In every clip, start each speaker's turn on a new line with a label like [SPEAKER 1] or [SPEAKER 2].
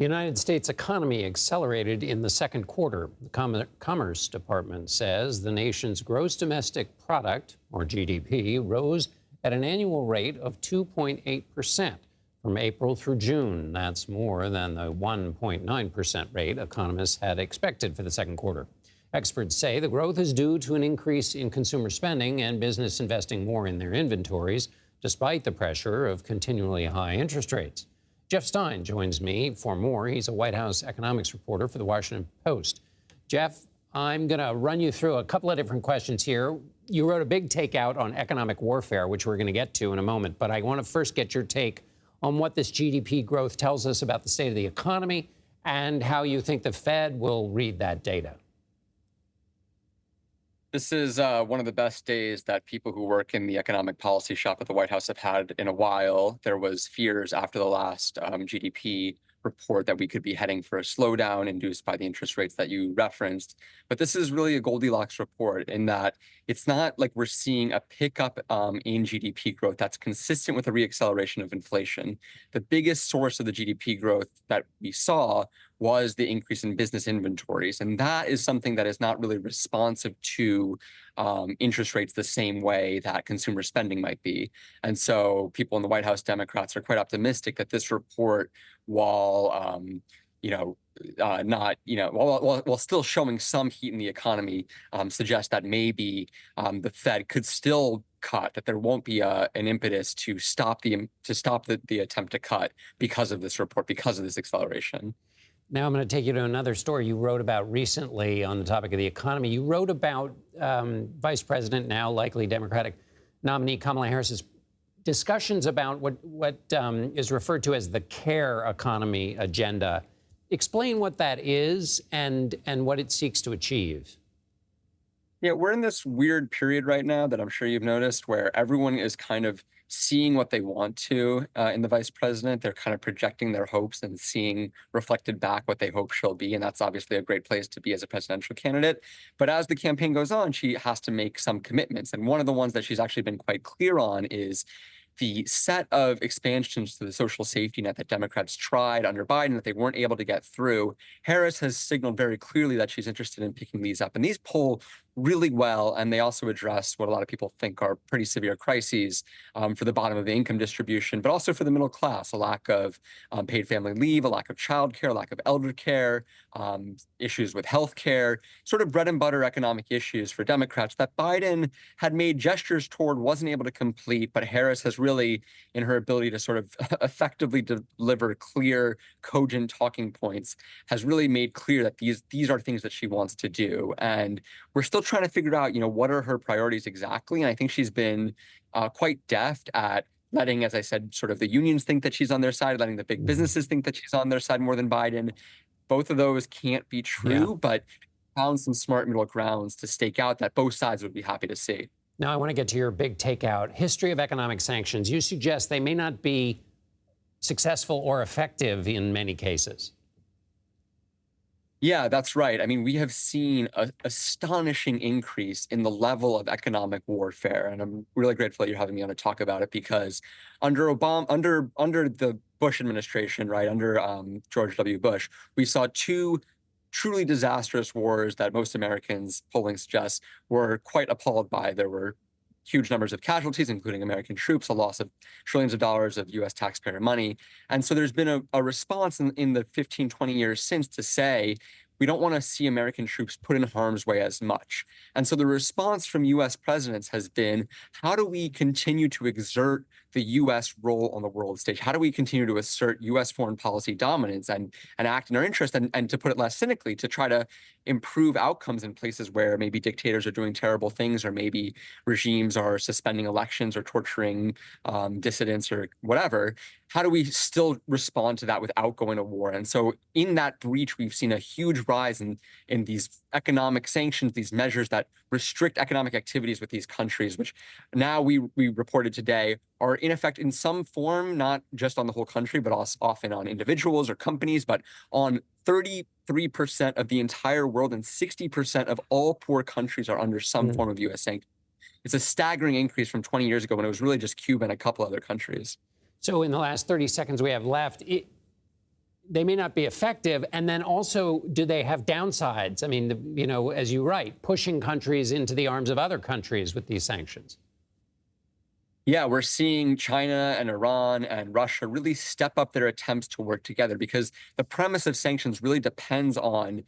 [SPEAKER 1] The United States economy accelerated in the second quarter. The Commerce Department says the nation's gross domestic product, or GDP, rose at an annual rate of 2.8% from April through June. That's more than the 1.9% rate economists had expected for the second quarter. Experts say the growth is due to an increase in consumer spending and business investing more in their inventories, despite the pressure of continually high interest rates. Jeff Stein joins me for more. He's a White House economics reporter for the Washington Post. Jeff, I'm going to run you through a couple of different questions here. You wrote a big takeout on economic warfare, which we're going to get to in a moment, but I want to first get your take on what this GDP growth tells us about the state of the economy and how you think the Fed will read that data.
[SPEAKER 2] This is one of the best days that people who work in the economic policy shop at the White House have had in a while. There was fears after the last GDP report that we could be heading for a slowdown induced by the interest rates that you referenced. But this is really a Goldilocks report in that it's not like we're seeing a pickup in GDP growth that's consistent with a reacceleration of inflation. The biggest source of the GDP growth that we saw was the increase in business inventories. And that is something that is not really responsive to interest rates the same way that consumer spending might be. And so people in the White House, Democrats, are quite optimistic that this report, while while still showing some heat in the economy, suggests that maybe the Fed could still cut, that there won't be an impetus to stop the attempt to cut because of this report, because of this acceleration.
[SPEAKER 1] Now I'm going to take you to another story you wrote about recently on the topic of the economy. You wrote about Vice President, now likely Democratic nominee Kamala Harris's discussions about what is referred to as the care economy agenda. Explain what that is and what it seeks to achieve.
[SPEAKER 2] Yeah, we're in this weird period right now that I'm sure you've noticed where everyone is kind of seeing what they want to in the vice president. They're kind of projecting their hopes and seeing reflected back what they hope she'll be. And that's obviously a great place to be as a presidential candidate. But as the campaign goes on, she has to make some commitments. And one of the ones that she's actually been quite clear on is the set of expansions to the social safety net that Democrats tried under Biden that they weren't able to get through. Harris has signaled very clearly that she's interested in picking these up. And these poll really well, and they also address what a lot of people think are pretty severe crises for the bottom of the income distribution, but also for the middle class: a lack of paid family leave, a lack of childcare, a lack of elder care, issues with health care, sort of bread and butter economic issues for Democrats that Biden had made gestures toward, wasn't able to complete, but Harris has really, in her ability to sort of effectively deliver clear, cogent talking points, has really made clear that these are things that she wants to do. And we're still trying to figure out, what are her priorities exactly. And I think she's been quite deft at letting, as I said, sort of the unions think that she's on their side, letting the big businesses think that she's on their side more than Biden. Both of those can't be true, but found some smart middle grounds to stake out that both sides would be happy to see.
[SPEAKER 1] Now, I want to get to your big takeout, history of economic sanctions. You suggest they may not be successful or effective in many cases.
[SPEAKER 2] Yeah, that's right. I mean, we have seen an astonishing increase in the level of economic warfare, and I'm really grateful that you're having me on to talk about it because under the Bush administration, right, under George W. Bush, we saw two truly disastrous wars that most Americans, polling suggests, were quite appalled by. There were huge numbers of casualties, including American troops, a loss of trillions of dollars of U.S. taxpayer money. And so there's been a response in the 15, 20 years since to say, we don't want to see American troops put in harm's way as much. And so the response from U.S. presidents has been, how do we continue to exert the U.S. role on the world stage? How do we continue to assert U.S. foreign policy dominance and act in our interest? And to put it less cynically, to try to improve outcomes in places where maybe dictators are doing terrible things, or maybe regimes are suspending elections or torturing dissidents or whatever. How do we still respond to that without going to war? And so in that breach, we've seen a huge rise in these economic sanctions, these measures that restrict economic activities with these countries, which now we reported today are in effect in some form, not just on the whole country, but also often on individuals or companies, but on 33% of the entire world, and 60% of all poor countries are under some form of U.S. sanctions. It's a staggering increase from 20 years ago when it was really just Cuba and a couple other countries.
[SPEAKER 1] So in the last 30 seconds we have left, they may not be effective. And then also, do they have downsides? I mean, you know, as you write, pushing countries into the arms of other countries with these sanctions.
[SPEAKER 2] Yeah, we're seeing China and Iran and Russia really step up their attempts to work together because the premise of sanctions really depends on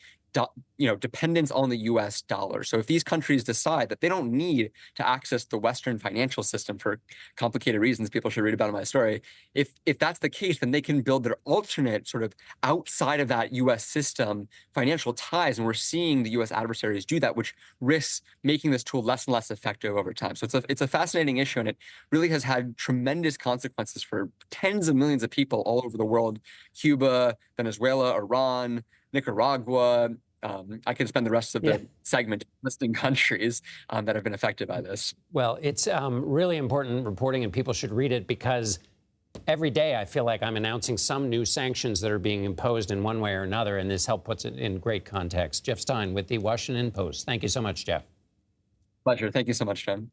[SPEAKER 2] dependence on the US dollar. So if these countries decide that they don't need to access the Western financial system for complicated reasons people should read about in my story, if that's the case, then they can build their alternate sort of outside of that US system financial ties. And we're seeing the US adversaries do that, which risks making this tool less and less effective over time. So it's a fascinating issue, and it really has had tremendous consequences for tens of millions of people all over the world: Cuba, Venezuela, Iran, Nicaragua. I can spend the rest of the segment listing countries that have been affected by this.
[SPEAKER 1] Well, it's really important reporting, and people should read it, because every day I feel like I'm announcing some new sanctions that are being imposed in one way or another, and this help puts it in great context. Jeff Stein with the Washington Post. Thank you so much, Jeff.
[SPEAKER 2] Pleasure. Thank you so much, Jen.